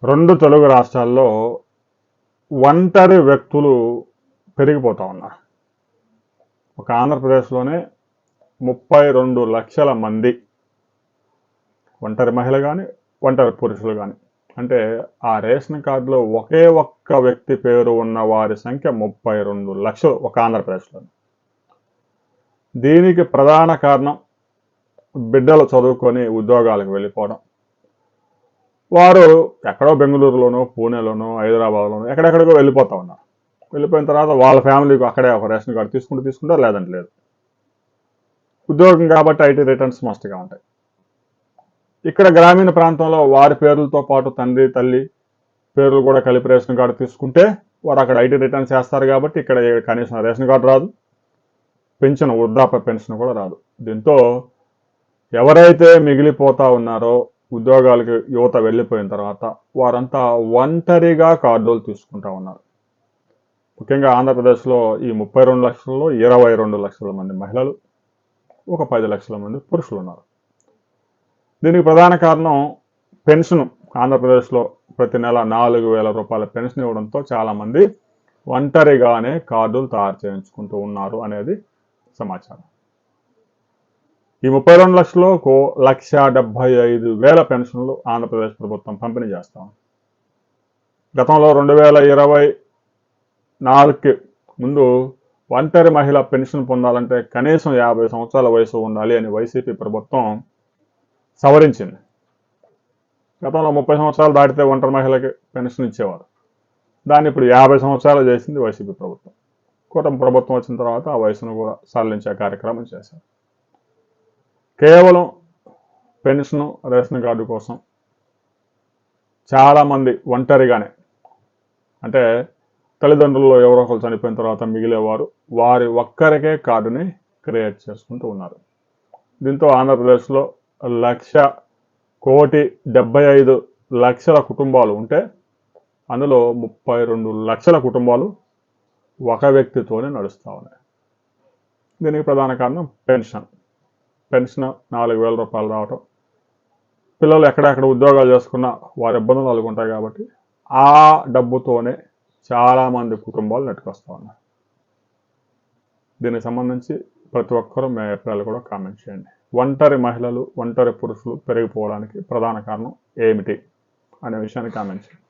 రెండు తెలుగు రాష్ట్రాల్లో ఒంటరి వ్యక్తులు పెరిగిపోతా ఉన్నారు. ఒక ఆంధ్రప్రదేశ్లోనే 32 లక్షల మంది ఒంటరి మహిళ కానీ ఒంటరి పురుషులు కానీ, అంటే ఆ రేషన్ కార్డులో ఒకే ఒక్క వ్యక్తి పేరు ఉన్న వారి సంఖ్య 32 లక్షలు ఒక ఆంధ్రప్రదేశ్లో. దీనికి ప్రధాన కారణం బిడ్డలు చదువుకొని ఉద్యోగాలకు వెళ్ళిపోవడం. వారు ఎక్కడో బెంగళూరులోనో పూణేలోనో హైదరాబాద్లోనో ఎక్కడెక్కడికో వెళ్ళిపోతా ఉన్నారు. వెళ్ళిపోయిన తర్వాత వాళ్ళ ఫ్యామిలీకి అక్కడే ఒక రేషన్ కార్డు తీసుకుంటారు, లేదంటే లేదు. ఉద్యోగం కాబట్టి ఐటీ రిటర్న్స్ మస్ట్గా ఉంటాయి. ఇక్కడ గ్రామీణ ప్రాంతంలో వారి పేర్లతో పాటు తండ్రి తల్లి పేర్లు కూడా కలిపి రేషన్ కార్డు తీసుకుంటే వారు అక్కడ ఐటీ రిటర్న్స్ చేస్తారు కాబట్టి ఇక్కడ కనీసం రేషన్ కార్డు రాదు, పెన్షన్ వృద్ధాప్య పెన్షన్ కూడా రాదు. దీంతో ఎవరైతే మిగిలిపోతా ఉన్నారో ఉద్యోగాలకి యువత వెళ్ళిపోయిన తర్వాత వారంతా ఒంటరిగా కార్డులు తీసుకుంటా ఉన్నారు. ముఖ్యంగా ఆంధ్రప్రదేశ్లో ఈ 32 లక్షల్లో 22 లక్షల మంది మహిళలు, ఒక 10 లక్షల మంది పురుషులు ఉన్నారు. దీనికి ప్రధాన కారణం పెన్షన్. ఆంధ్రప్రదేశ్లో ప్రతి నెల 4,000 రూపాయల పెన్షన్ ఇవ్వడంతో చాలామంది ఒంటరిగానే కార్డులు తయారు చేయించుకుంటూ ఉన్నారు అనేది సమాచారం. ఈ 32 లక్షల్లో 1,75,000 పెన్షన్లు ఆంధ్రప్రదేశ్ ప్రభుత్వం పంపిణీ చేస్తాం. గతంలో 2024కి ముందు ఒంటరి మహిళ పెన్షన్ పొందాలంటే కనీసం 50 సంవత్సరాల వయసు ఉండాలి అని వైసీపీ ప్రభుత్వం సవరించింది. గతంలో 30 సంవత్సరాలు దాటితే ఒంటరి మహిళకి పెన్షన్ ఇచ్చేవారు. దాన్ని ఇప్పుడు 50 సంవత్సరాలు చేసింది వైసీపీ ప్రభుత్వం. కూటమి ప్రభుత్వం వచ్చిన తర్వాత ఆ వయసును కూడా సడలించే కార్యక్రమం చేశారు. కేవలం పెన్షన్ రేషన్ కార్డు కోసం చాలామంది ఒంటరిగానే, అంటే తల్లిదండ్రుల్లో ఎవరో ఒకరు చనిపోయిన తర్వాత మిగిలేవారు వారి ఒక్కరికే కార్డుని క్రియేట్ చేసుకుంటూ ఉన్నారు. దీంతో ఆంధ్రప్రదేశ్లో 1,75,00,000 కుటుంబాలు ఉంటే అందులో 32 లక్షల కుటుంబాలు ఒక వ్యక్తితోనే నడుస్తూ ఉన్నాయి. దీనికి ప్రధాన కారణం పెన్షన్ 4,000 రూపాయలు రావటం. పిల్లలు ఎక్కడెక్కడ ఉద్యోగాలు చేసుకున్నా వారి ఇబ్బందులు అనుకుంటాయి కాబట్టి ఆ డబ్బుతోనే చాలామంది కుటుంబాలు నెట్టుకొస్తూ ఉన్నాయి. దీనికి సంబంధించి ప్రతి ఒక్కరూ మీ అభిప్రాయాలు కూడా కామెంట్ చేయండి. ఒంటరి మహిళలు ఒంటరి పురుషులు పెరిగిపోవడానికి ప్రధాన కారణం ఏమిటి అనే విషయాన్ని కామెంట్ చేయండి.